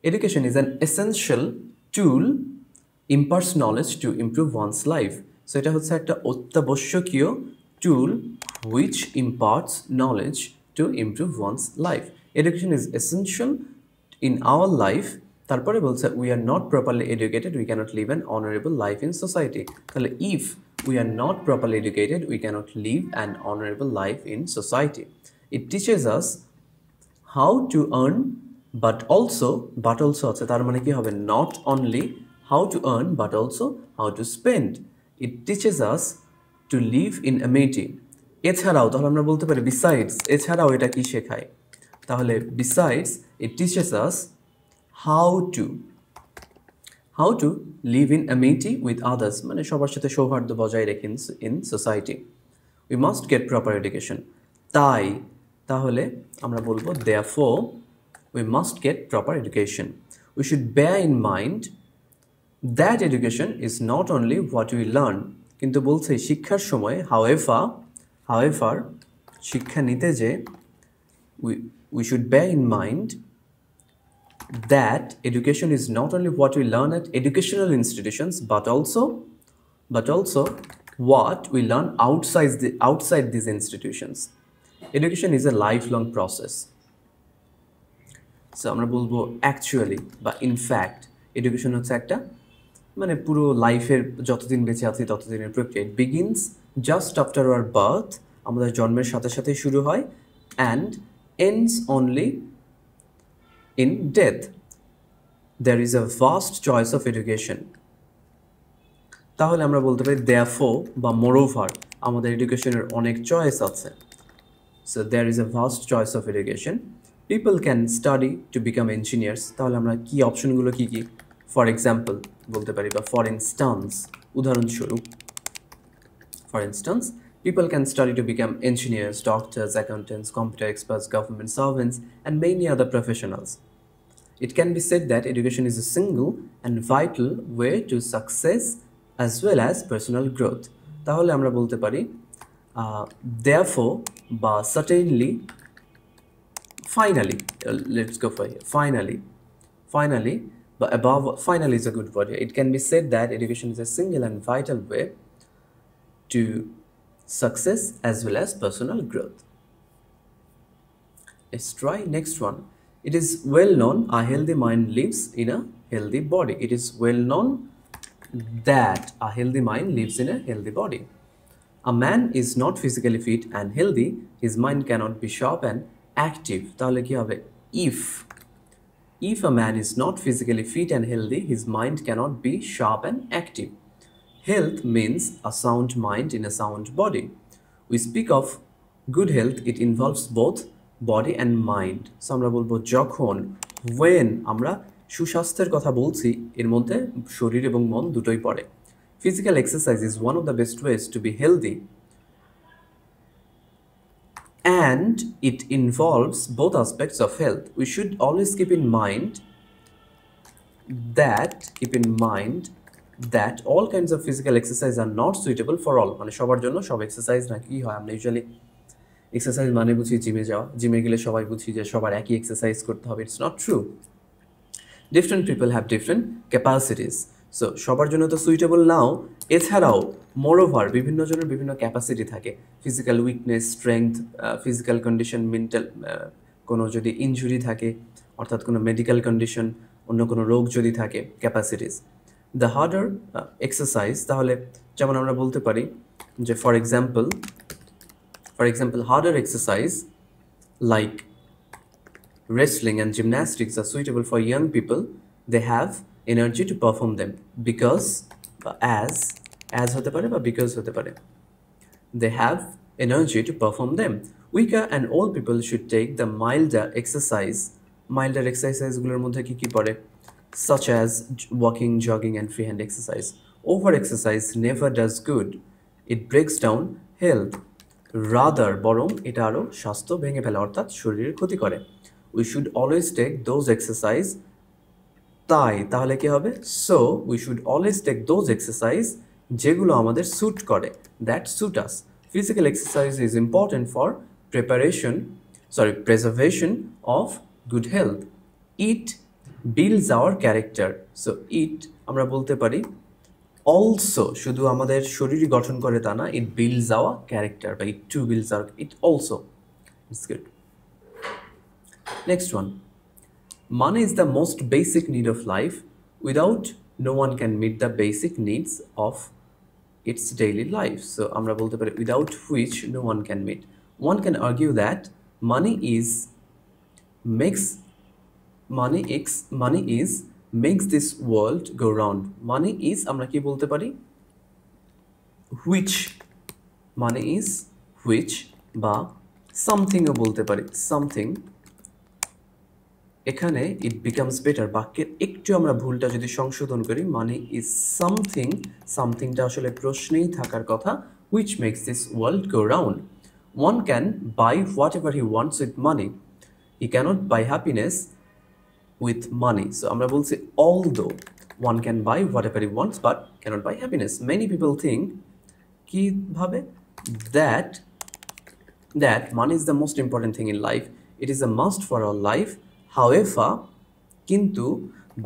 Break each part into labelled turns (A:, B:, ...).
A: Education is an essential tool imparts knowledge to improve one's life. So এটা হচ্ছে একটা অত্যাবশ্যকীয় tool which imparts knowledge to improve one's life. Education is essential in our life. তারপরে বলছে we are not properly educated, we cannot live an honorable life in society. তাহলে if we are not properly educated, we cannot live an honorable life in society. It teaches us how to earn but also আছে তার মানে কি হবে not only how to earn but also how to spend. It teaches us to live in amity. এছাড়াও তাহলে আমরা বলতে পারি besides এছাড়াও এটা কি শেখায় তাহলে besides it teaches us how to live in amity with others মানে সবার সাথে সৌহার্দ্য বজায় রেখে in society. We must get proper education. তাহলে আমরা বলবো therefore we must get proper education. We should bear in mind that education is not only what we learn কিন্তু বলছে শিক্ষার সময় however শিক্ষা নিতে যে we should bear in mind that education is not only what we learn at educational institutions but also what we learn outside these institutions. Education is a lifelong process. So আমরা বলবো actually বা in fact education হচ্ছে একটা মানে পুরো লাইফের যতদিন বেঁচে আছি ততদিনের প্রক্রিয়া. It begins just after our birth আমাদের জন্মের সাথে সাথে শুরু হয় and ends only in death. There is a vast choice of education. তাহলে আমরা বলতে পারি therefore বা moreover আমাদের এডুকেশনের অনেক চয়েস আছে. So there is a vast choice of education. People can study to become engineers. তাহলে আমরা কি অপশনগুলো কি কি for example বলতে পারি বা for instance উদাহরণস্বরূপ for instance people can study to become engineers, doctors, accountants, computer experts, government servants and many other professionals. It can be said that education is a single and vital way to success as well as personal growth. তাহলে আমরা বলতে পারি therefore বা certainly finally let's go for here finally but above finally is a good word here. It can be said that education is a single and vital way to success as well as personal growth. Let's try next one. It is well known a healthy mind lives in a healthy body. It is well known that a healthy mind lives in a healthy body. A man is not physically fit and healthy, his mind cannot be sharp and active. তাহলে কি হবে if a man is not physically fit and healthy, his mind cannot be sharp and active. Health means a sound mind in a sound body. We speak of good health, it involves both body and mind. So আমরা বলবো যখন when আমরা সুস্বাস্থ্যের কথা বলছি এর মধ্যে শরীর এবং মন দুটোই পড়ে. Physical exercise is one of the best ways to be healthy and it involves both aspects of health. We should always keep in mind that all kinds of physical exercise are not suitable for all. মানে সবার জন্য সব exercise না কি হয় আমরা usually exercise মানে বুঝি জিমে যাওয়া জিমে গেলে সবাই বুঝি যে সবার একই এক্সারসাইজ করতে হবে. It's not true. Different people have different capacities. So সবার জন্য তো সুইটেবল নাও. এছাড়াও মোরওভার বিভিন্ন জনের বিভিন্ন ক্যাপাসিটি থাকে. Physical weakness, strength, physical condition, mental কোনো যদি ইনজুরি থাকে অর্থাৎ কোনো মেডিকেল কন্ডিশন অন্য কোনো রোগ যদি থাকে ক্যাপাসিটিস. দ্য হার্ডার এক্সারসাইজ তাহলে যেমন আমরা বলতে পারি যে for example harder exercise like wrestling and gymnastics are suitable for young people. They have energy to perform them because as হতে পারে বা because হতে পারে. They have energy to perform them. Weaker and old people should take the milder exerciseগুলোর মধ্যে কি কি পড়ে such as walking, jogging and freehand exercise. Over exercise never does good. It breaks down health. Rather বরং এটা আরো স্বাস্থ্য ভেঙে ফেলে অর্থাৎ শরীরের ক্ষতি করে. We should always take those exercise তাহলে কি হবে so we should always take those exercise যেগুলো আমাদের suit করে that suit us. Physical exercise is important for preservation of good health. It builds our character. So it আমরা বলতে পারি also, শুধু আমাদের শরীরই গঠন করে তা না, it builds our character, বা it too builds our, it also. It's good. Next one. Money is the most basic need of life. Without, no one can meet the basic needs of its daily life. So আমরা বলতে পারি without which no one can meet. One can argue that money is makes this world go round. Money is আমরা কি বলতে পারি which, money is which, বা something ও বলতে পারি something. এখানে it becomes better, বাক্যের একটু আমরা ভুলটা যদি সংশোধন করি, money is something, somethingটা আসলে প্রশ্নেই থাকার কথা, which makes this world go round. One can buy whatever he wants with money. He cannot buy happiness with money. So আমরা বলছি although one can buy whatever he wants but cannot buy happiness. Many people think কি ভাবে that money is the most important thing in life. It is a must for our life. However, কিন্তু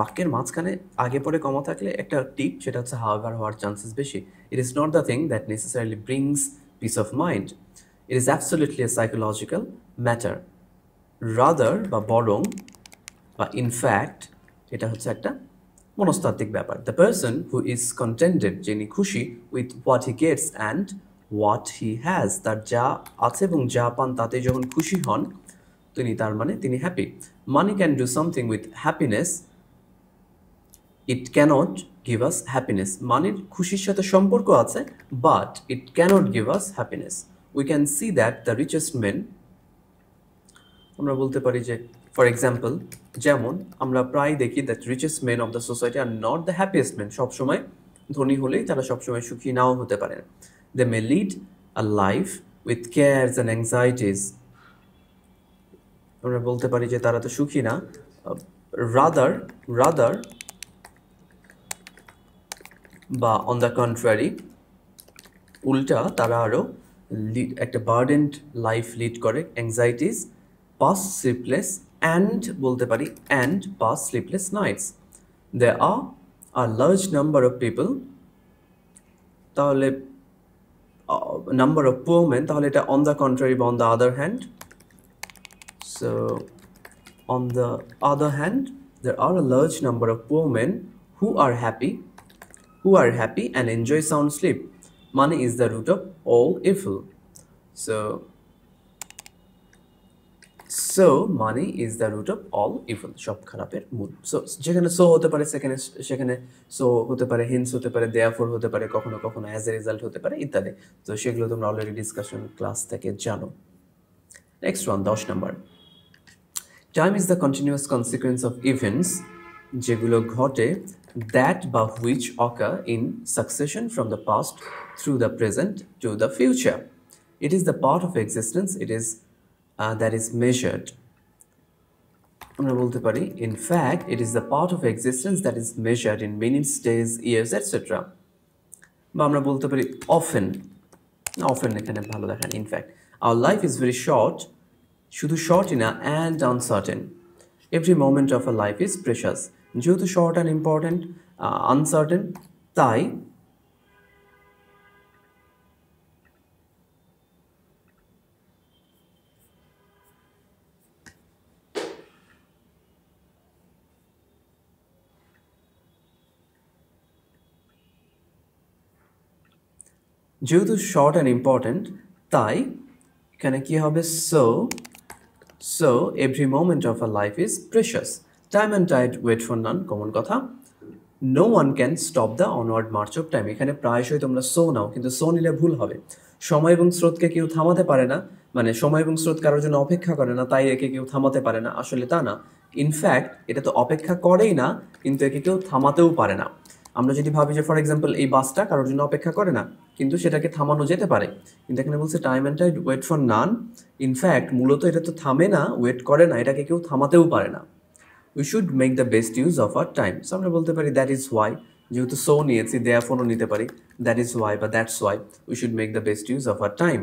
A: বাক্যের মাঝখানে আগে পরে কমা থাকলে একটা টিপ, সেটা হচ্ছে however হওয়ার চান্সেস বেশি. It is not the thing that necessarily brings peace of mind. It is absolutely a psychological matter. Rather বা বরং বা in fact এটা হচ্ছে একটা মনস্তাত্ত্বিক ব্যাপার. The person who is contented, যিনি খুশি with what he gets and what he has, তার যা আছে এবং যা পান তাতে যখন খুশি হন তিনি happy. Money can do something with happiness. It cannot give us happiness. মানির খুশির সাথে সম্পর্ক আছে, but it cannot give us happiness. We can see that the richest men, আমরা বলতে পারি যে ফর এক্সাম্পল, যেমন আমরা প্রায় দেখি that richest men of the society are not the happiest men. সবসময় ধনী হলেই তারা সবসময় সুখী নাও হতে পারে. They may lead a life with cares and anxieties. আমরা বলতে পারি যে তারা তো সুখী না, রাদার বা অন দ্য কন্ট্রারি উল্টা তারা আরও একটা বার্ডেন্ড লাইফ লিড করে. অ্যাংজাইটিস, পাস স্লিপলেস and বলতে পারি and pass sleepless nights. There are a large number of people, তাহলে number of poor men, তাহলে এটা on the contrary বা on the other hand. So on the other hand, there are a large number of poor men who are happy and enjoy sound sleep. Money is the root of all evil. So money is the root of all evil. সব খারাপের মূল. So যেখানে so হতে পারে সেখানে so হতে পারে, Haynes হতে পারে, দেয়ারফর হতে পারে, কখনো কখনো অ্যাজ এ রেজাল্ট হতে পারে ইত্যাদি. তো সেগুলো তোমরা অলরেডি ডিসকাশন ক্লাস থেকে জানো. Next one, 10 number. Time is the continuous consequence of events, যেগুলো ঘটে দ্যাট বা which occur in succession from the past through the present to the future. It is the part of existence that is measured. আমরা বলতে পারি in fact it is the part of existence that is measured in minutes, days, years, etc. বা আমরা বলতে পারি often এখানে ভালো দেখান. in fact our life is very short, শুধু shortই না and uncertain. Every moment of our life is precious. যেহেতু short and important, uncertain, তাই যেহেতু শর্ট অ্যান্ড ইম্পর্ট্যান্ট, তাই এখানে কি হবে so every moment of a life is precious. Time and tide wait for none, common কথা. No one can stop the onward march of time. এখানে প্রায়শই তোমরা সো নাও, কিন্তু সো নিলে ভুল হবে. সময় এবং স্রোতকে কেউ থামাতে পারে না, মানে সময় এবং স্রোত কারোর জন্য অপেক্ষা করে না, তাই একে কেউ থামাতে পারে না. আসলে তা না. ইনফ্যাক্ট এটা তো অপেক্ষা করেই না, কিন্তু একে কেউ থামাতেও পারে না. আমরা যদি ভাবি যে ফর এক্সাম্পল এই বাসটা কারোর জন্য অপেক্ষা করে না, কিন্তু সেটাকে থামানো যেতে পারে. কিন্তু এখানে বলছে time and tide wait for none. In fact মূলত এটা তো থামে না, ওয়েট করে না, এটাকে কেউ থামাতেও পারে না. We should make the best use of our time. So আমরা বলতে পারি দ্যাট ইজ ওয়াই, যেহেতু সো নিয়েছি দেয়ারফরও নিতে পারি, দ্যাট ইজ ওয়াই বা that's why we should make the best use of our time.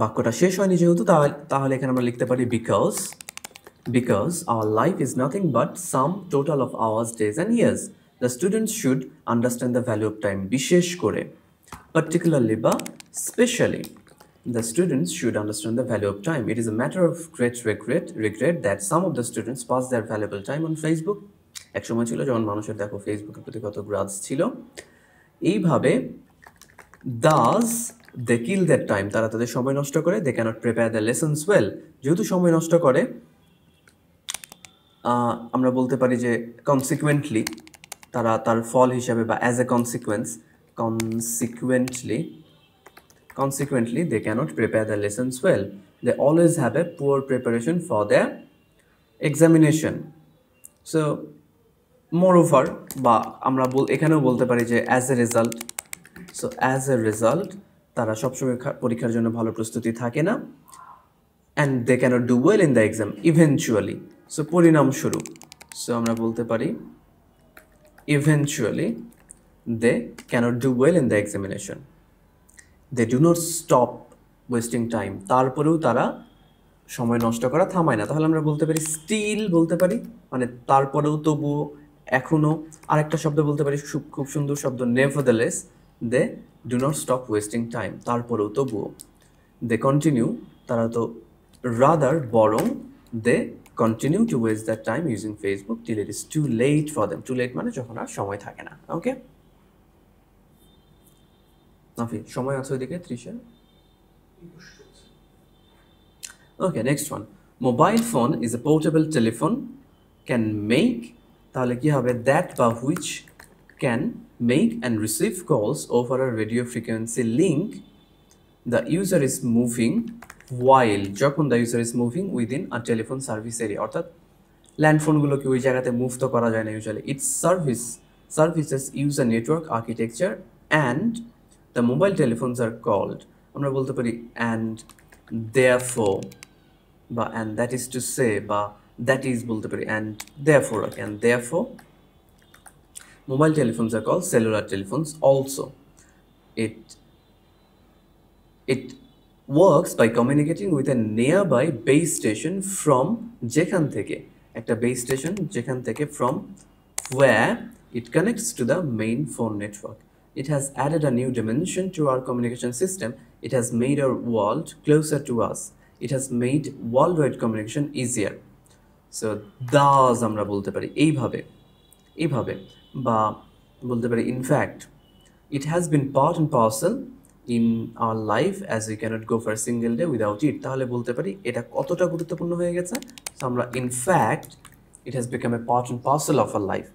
A: বাক্যটা শেষ হয়নি যেহেতু, তাহলে এখানে আমরা লিখতে পারি because because our life is nothing but sum total of hours, days and years. The students should understand the value of time. বিশেষ করে, particularly বা specially, the students should understand the value of time. It is a matter of great regret that some of the students pass their valuable time on Facebook. এক সময় ছিল যখন মানুষের দেখো ফেসবুকের প্রতি কত গ্রাজ ছিল। এইভাবে thus they kill their time, তারা তাদের সময় নষ্ট করে, they cannot prepare their lessons well. যেহেতু সময় নষ্ট করে, আমরা বলতে পারি যে কনসিকুয়েন্টলি তারা তার ফল হিসাবে বা as a consequently they cannot prepare their lessons well. They always have a poor preparation for their examination. So moreover, বা আমরা এখানেও বলতে পারি যে as a result তারা সবসময় পরীক্ষার জন্য ভালো প্রস্তুতি থাকে না, and they cannot do well in the exam eventually. So পরিণামস্বরূপ, so আমরা বলতে পারি eventually they cannot do well in the examination. They do not stop wasting time, তারপরেও তারা সময় নষ্ট করা থামায় না। তাহলে আমরা বলতে পারি স্টিল, বলতে পারি মানে তারপরেও, তবুও, এখনো। আরেকটা শব্দ বলতে পারি, খুব সুন্দর শব্দ, nevertheless they do not stop wasting time, তারপরেও, তবুও। They continue, তারা তো rather বরং they continue to waste their time using Facebook till it is too late for them. Too late মানে যখন আর সময় থাকে না। ওকে, নাফি সময় আছে ওইদিকে Trisha? Okay, next one, mobile phone is a portable telephone can make, তাহলে কি হবে, দ্যাট বা which can make and receive calls over a radio frequency link the user is moving while, যখন the user is moving within a telephone service area. অর্থাৎ ল্যান্ডফোনগুলোকে ওই জায়গাতে move তো করা যায় না usually. Its services use a network architecture and the mobile telephones are called, আমরা বলতে পারি অ্যান্ড therefore বা and that is to say বা that is বলতে পারি and therefore, and therefore mobile telephones are called cellular telephones also. It works by communicating with a nearby base station from যেখান থেকে, একটা base station যেখান থেকে, from where it connects to the main phone network. It has added a new dimension to our communication system. It has made our world closer to us. It has made worldwide communication easier. So thus আমরা বলতে পারি এইভাবে বা বলতে পারি in fact it has been part and parcel in our life as we cannot go for a single day without it. তাহলে বলতে পারি এটা কতটা গুরুত্বপূর্ণ হয়ে গেছে। So আমরা in fact it has become a part and parcel of our life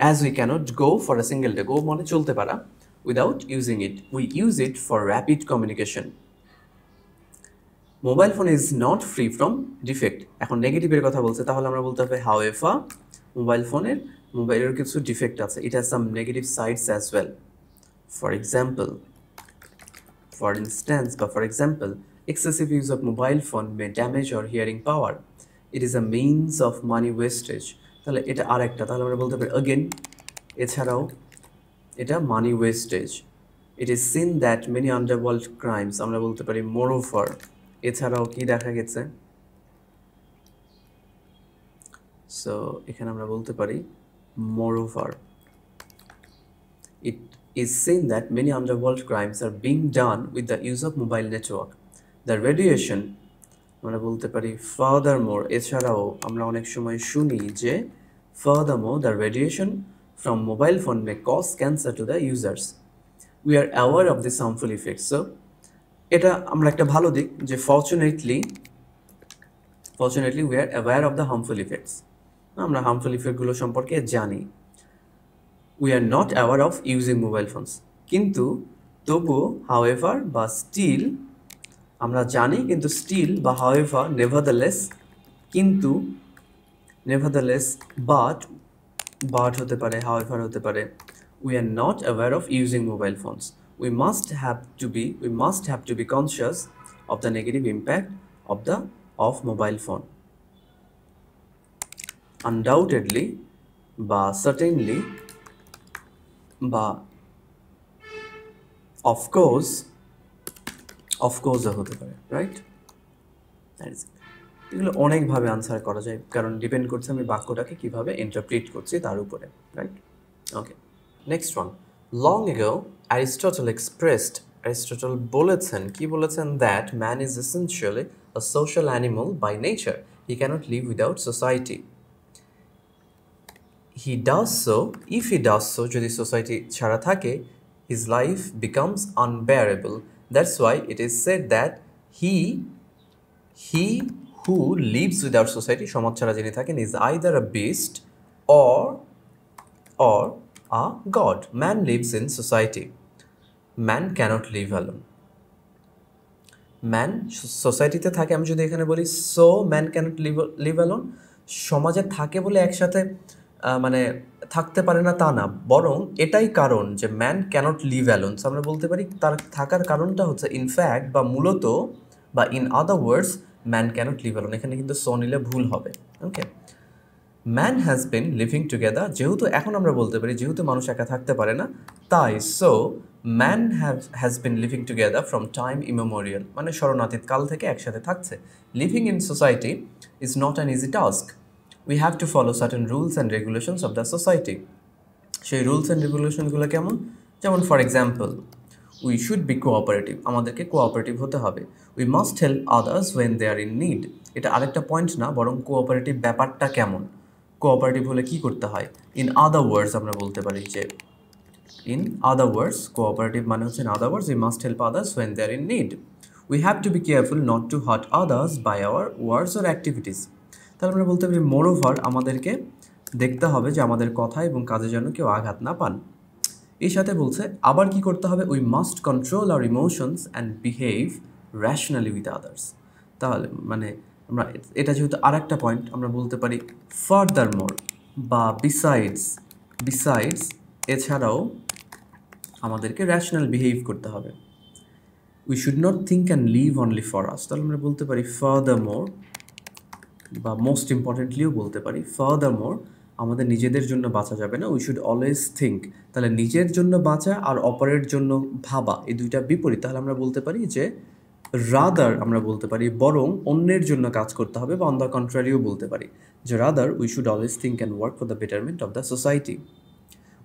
A: as we cannot go for a single day. Go মানে চলতে পারা, without using it. We use it for rapid communication. Mobile phone is not free from defect. এখন নেগেটিভের কথা বলছে, তাহলে আমরা বলতে হবে however মোবাইলের কিছু ডিফেক্ট আছে। It has some negative sides as well. For example, excessive use of mobile phone may damage our hearing power. It is a means of money wastage. তাহলে এটা আরেকটা, তাহলে আমরা বলতে পারি again, এছাড়াও এটা মানি wastage. It is seen that many underworld crimes, আমরা বলতে পারি moreover, এছাড়াও কি দেখা গেছে, সো এখানে আমরা বলতে পারি moreover, it is seen that many underworld crimes are being done with the use of mobile network. The radiation, আমরা বলতে পারি furthermore, এছাড়াও আমরা অনেক সময় শুনি যে furthermore the radiation from mobile phone may cause cancer to the users. We are aware of this harmful effects. So এটা আমরা একটা ভালো দিক যে fortunately we are aware of the harmful effects. আমরা harmful effect গুলো সম্পর্কে জানি। We are not aware of using mobile phones. কিন্তু তবুও however বা still, আমরা জানি কিন্তু still বা however, nevertheless but হতে পারে, however হতে পারে, we are not aware of using mobile phones. We must have to be conscious of the negative impact of mobile phone. Undoubtedly বা certainly বা of course হতে পারে, right? That is it. এগুলো অনেকভাবে আনসার করা যায়, কারণ ডিপেন্ড করছে আমি বাক্যটাকে কিভাবে ইন্টারপ্রিট করছি তার উপরে, right? Okay, next one. Long ago Aristotle বলেছেন, কি বলেছেন? That man is essentially a social animal by nature, he cannot live without society. He does so, if he does so, যদি সোসাইটি ছাড়া থাকে, his life becomes unbearable. That's why it is said that he who lives without society, সমাজ ছাড়া যিনি থাকেন, is either a beast or a god. Man lives in society. Man cannot live alone. Man সোসাইটিতে থাকে, আমি যদি এখানে বলি so man cannot live alone, সমাজে থাকে বলে একসাথে মানে থাকতে পারে না তা না, বরং এটাই কারণ যে man cannot live alone. So আমরা বলতে পারি তার থাকার কারণটা হচ্ছে ইনফ্যাক্ট বা মূলত বা in other words man cannot live alone. এখানে কিন্তু সো নিলে ভুল হবে। Okay, man has been living together, যেহেতু এখন আমরা বলতে পারি যেহেতু মানুষ একা থাকতে পারে না, তাই so man has been living together from time immemorial, মানে স্মরণাতীত কাল থেকে একসাথে থাকছে। Living in society is not an easy task, we have to follow certain rules and regulations of the society. সেই রুলস অ্যান্ড রেগুলেশনগুলো কেমন? যেমন for example, we should be cooperative, আমাদেরকে কোঅপারেটিভ হতে হবে। We must help others when they are in need, এটা আরেকটা point না, বরং কোঅপারেটিভ ব্যাপারটা কেমন, কোঅপারেটিভ হলে কি করতে হয়। ইন আদার ওয়ার্ডস আমরা বলতে পারি যে ইন আদার ওয়ার্ডস, কোঅপারেটিভ মানে হচ্ছে in other words we must help others when they are in need. We have to be careful not to hurt others by our words or activities. তাহলে আমরা বলতে পারি মোর ওভার আমাদেরকে দেখতে হবে যে আমাদের কথা এবং কাজে যেন কেউ আঘাত না পান। এর সাথে বলছে আবার কি করতে হবে, we must control our emotions and behave rationally with others. তাহলে মানে আমরা এটা যেহেতু আর একটা পয়েন্ট, আমরা বলতে পারি ফার্দার মোর বা বিসাইডস এছাড়াও আমাদেরকে র্যাশনাল বিহেভ করতে হবে। We should not think and live only for us, তাহলে আমরা বলতে পারি ফার্দার মোর বা মোস্ট ইম্পর্টেন্টলিও বলতে পারি ফার্দার মোর আমাদের নিজেদের জন্য বাঁচা যাবে না, উই শুড অলওয়েজ থিঙ্ক। তাহলে নিজের জন্য বাঁচা আর অপরের জন্য ভাবা এই দুইটা বিপরীত। তাহলে আমরা বলতে পারি যে রাদার, আমরা বলতে পারি বরং অন্যের জন্য কাজ করতে হবে, বা অন দ্য কন্ট্রারিও বলতে পারি যে rather we should always think and work for the betterment of the society.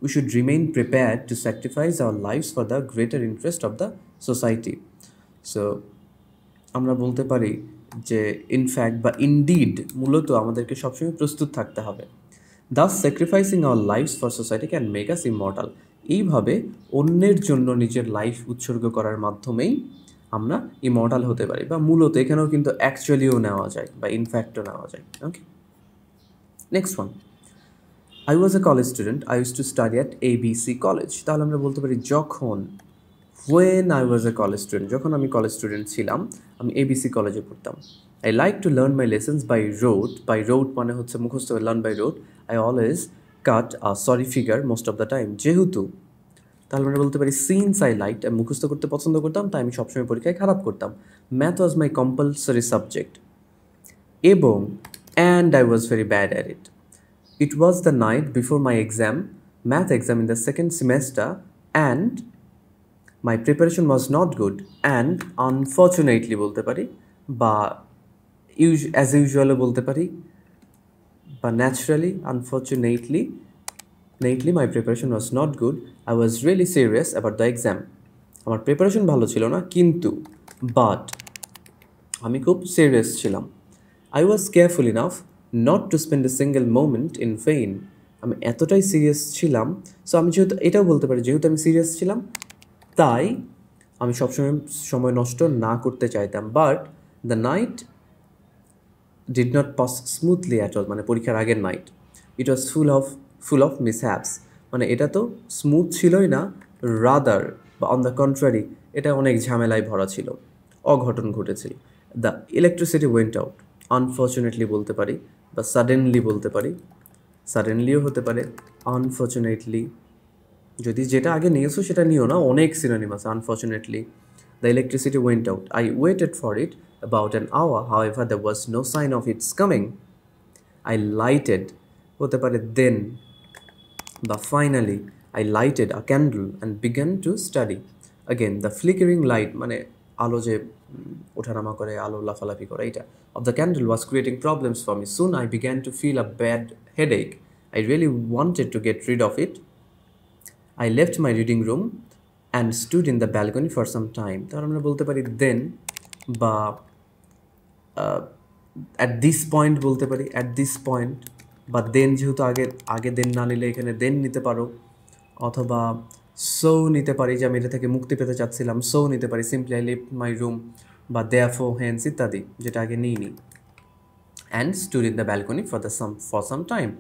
A: We should remain prepared to sacrifice our lifes for the greater interest of the society. So আমরা বলতে পারি যে in fact বা indeed মূলত আমাদেরকে সবসময় প্রস্তুত থাকতে হবে। Thus sacrificing our lifes for society can make us immortal, এইভাবে অন্যের জন্য নিজের লাইফ উৎসর্গ করার মাধ্যমেই আমরা ইমর্টাল হতে পারি, বা মূলত এখানেও কিন্তু অ্যাকচুয়ালিও নেওয়া যায় বা ইনফ্যাক্টও নেওয়া যায়। Okay, next one. I was a college student, I use to study at ABC college. তাহলে আমরা বলতে পারি যখন, when I was a college student, যখন আমি কলেজ স্টুডেন্ট ছিলাম আমি ABC কলেজে পড়তাম। I like to learn my lessons by rote মানে হচ্ছে মুখস্থ, learn by rote. I always cut a sorry figure most of the time, যেহেতু তাহলে আমরা বলতে পারি since I liked, আমি মুখস্থ করতে পছন্দ করতাম তাই আমি সবসময় পরীক্ষায় খারাপ করতাম। Math was my compulsory subject, এবং and I was very bad at it. It was the night before my math exam in the second semester, and my preparation was not good, and unfortunately বলতে পারি বা as usual বলতে পারি বা naturally, unfortunately my preparation was not good. I was really serious about the exam. আমার preparation ভালো ছিল না, কিন্তু বাট আমি খুব সিরিয়াস ছিলাম। I was careful enough not to spend a single moment in vain. আমি এতটাই সিরিয়াস ছিলাম, সো আমি যেহেতু এটাও বলতে পারি যেহেতু আমি সিরিয়াস ছিলাম তাই আমি সবসময় সময় নষ্ট না করতে চাইতাম। But the night did not pass smoothly at all, মানে পরীক্ষার আগের night. It was full of মিসহ্যাপস, মানে এটা তো স্মুথ ছিলই না, রাদার বা অন দ্য কন্ট্রারি এটা অনেক ঝামেলায় ভরা ছিল, অঘটন ঘটেছিল। The electricity went out, unfortunately বলতে পারি বা সাডেনলি বলতে পারি, সাডেনলিও হতে পারে, আনফর্চুনেটলি যদি যেটা আগে নিয়েছো সেটা নিও না, অনেক সিনোনিম আছে। Unfortunately the electricity went out, I waited for it about an hour, however there was no sign of its coming. I lighted হতে পারে দেন বা finally I lighted a candle and began to study. Again the flickering light মানে আলো যে ওঠানামা করে, আলো লাফালাফি করে, এটা of the candle was creating problems for me. Soon I began to feel a bad headache. I really wanted to get rid of it. I left my reading room and stood in the balcony for some time. তাহলে আমরা বলতে পারি then বা at this point বলতে পারি at this point, বা then যেহেতু আগে then না নিলে এখানে then নিতে পারো, অথবা so নিতে পারি যে আমি এটা থেকে মুক্তি পেতে চাচ্ছিলাম, so নিতে পারি simply I left my room, বা therefore hence ইত্যাদি, যেটা আগে নিইনি। and stood in the balcony for some time.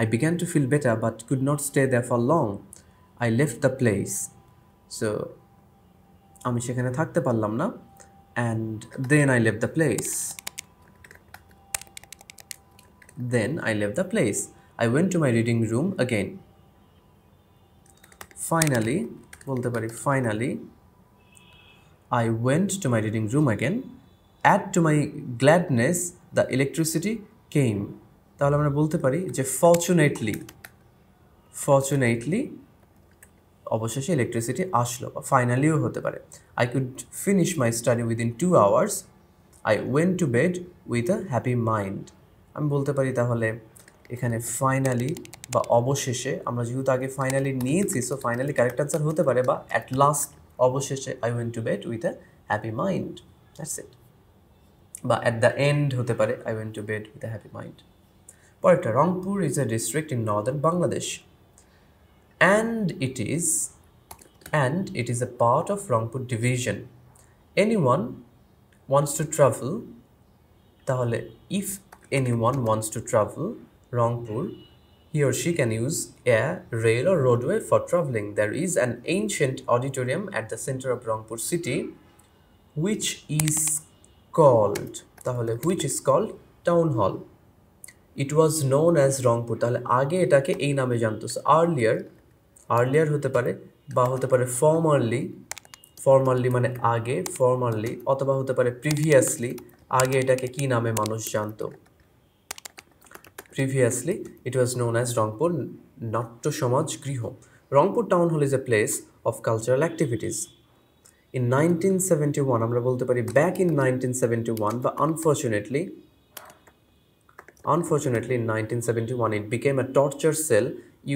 A: I began to feel better but could not stay there for long. I left the place. So আমি সেখানে থাকতে পারলাম না, and then I left the place. Then I left the place. I went to my reading room again. Finally, বলতে পারি finally, I went to my reading room again. Add to my gladness, the electricity came. তাহলে আমরা বলতে পারি যে fortunately অবশেষে electricity আসলো, বা ফাইনালিও হতে পারে। I could finish my study within 2 hours. I went to bed with a happy mind. আমি বলতে পারি তাহলে এখানে ফাইনালি বা অবশেষে, আমরা যেহেতু আগে ফাইনালি নিয়েছি, সো ফাইনালি কারেক্ট আনসার হতে পারে, বা অ্যাট লাস্ট অবশেষে I went to bed with a happy mind. That's it. বা at the end হতে পারে I went to bed with a happy mind. পরেরটা, Rangpur is a district in northern Bangladesh. And it is a part of Rangpur division. Anyone wants to travel, tahole if anyone wants to travel Rangpur, he or she can use air, rail or roadway for traveling. There is an ancient auditorium at the center of Rangpur city which is called town hall. It was known as Rangpur. তাহলে আগে এটাকে এই নামে জানতো। earlier হতে পারে, বা হতে পারে formerly মানে আগে, formerly, অথবা হতে পারে previously, আগে এটাকে কি নামে মানুষ জানতো। Previously it was known as Rangpur Natya Samaj Griho. Rangpur Town Hall is a place of cultural activities. In 1971, আমরা বলতে পারি back in 1971, but unfortunately in 1971 it became a torture cell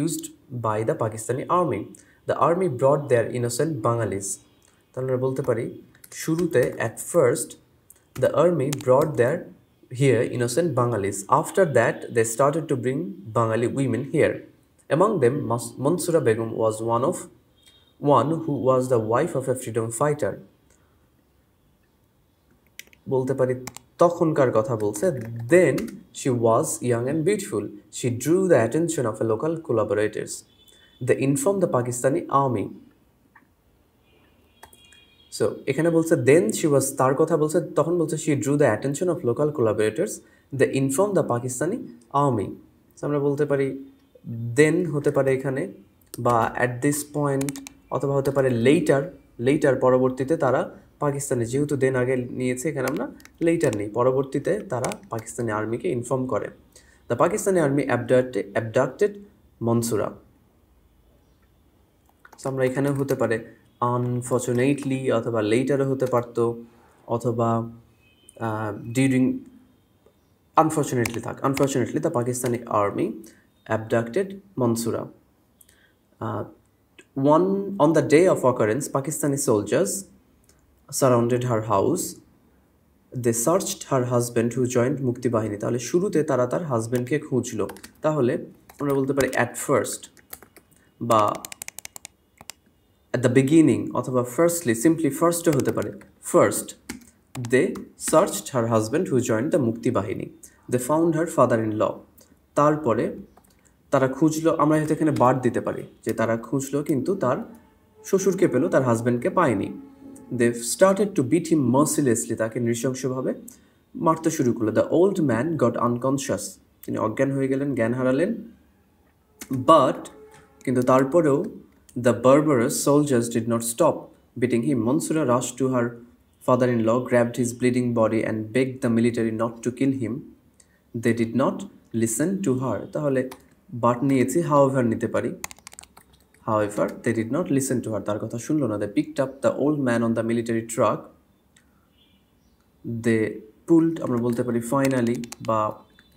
A: used by the Pakistani army. The army brought their innocent Bangalis. তাহলে আমরা বলতে পারি শুরুতে at first the army brought their here innocent Bangalis. After that they started to bring Bengali women here. Among them Mansura Begum was one who was the wife of a freedom fighter. বলতে পারি তখনকার কথা বলছে, then she was young and beautiful. She drew the attention of a local collaborators. They informed the Pakistani army. So এখানে বলছে then she was, তার কথা বলছে, তখন বলছে she drew the attention of local collaborators. They informed the Pakistani army. So আমরা বলতে পারি then হতে পারে এখানে, বা at this point, অথবা হতে পারে later পরবর্তীতে তারা পাকিস্তানে, যেহেতু দেন আগে নিয়েছে এখানে আমরা লেটার নেই, পরবর্তীতে তারা পাকিস্তানি আর্মিকে ইনফর্ম করে। The Pakistani army অ্যাবডাক্টেড Mansura. আমরা এখানেও হতে পারে আনফর্চুনেটলি, অথবা লেটারও হতে পারতো, অথবা during, unfortunately the Pakistani army অ্যাবডাক্টেড Mansura. On the day of occurrence, Pakistani soldiers surrounded her house. They searched her husband who joined মুক্তি বাহিনী। তাহলে শুরুতে তারা তার হাজবেন্ডকে খুঁজলো। তাহলে আমরা বলতে পারি at first, বা at the beginning, অথবা firstly, simply firstও হতে পারে। First, they searched her husband who joined the মুক্তি বাহিনী. They found her father-in-law. তারপরে তারা খুঁজলো, আমরা হয়তো এখানে বাদ দিতে পারি যে তারা খুঁজলো কিন্তু তার শ্বশুরকে পেলো, তার হাজবেন্ডকে পায়নি। They started to beat him mercilessly. তাকে নৃশংসভাবে মারতে শুরু করলো। The old man got unconscious. তিনি অজ্ঞান হয়ে গেলেন, জ্ঞান হারালেন। But কিন্তু তারপরেও the barbarous soldiers did not stop beating him. Mansura rushed to her father-in-law, grabbed his bleeding body and begged the military not to kill him. They did not listen to her. তাহলে but নিয়েছি, however নিতে পারি। However, they did not listen to her. তার কথা শুনলো না। They picked up the old man on the military truck they pulled আমরা বলতে পারি ফাইনালি বা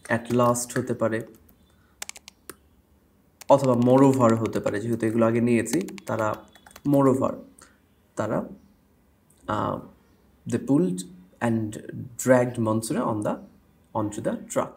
A: অ্যাট লাস্ট হতে পারে, অথবা মোরওভার হতে পারে, যেহেতু এগুলো আগে নিয়েছি তারা মোরওভার, তারা they pulled and dragged Mansura onto the truck.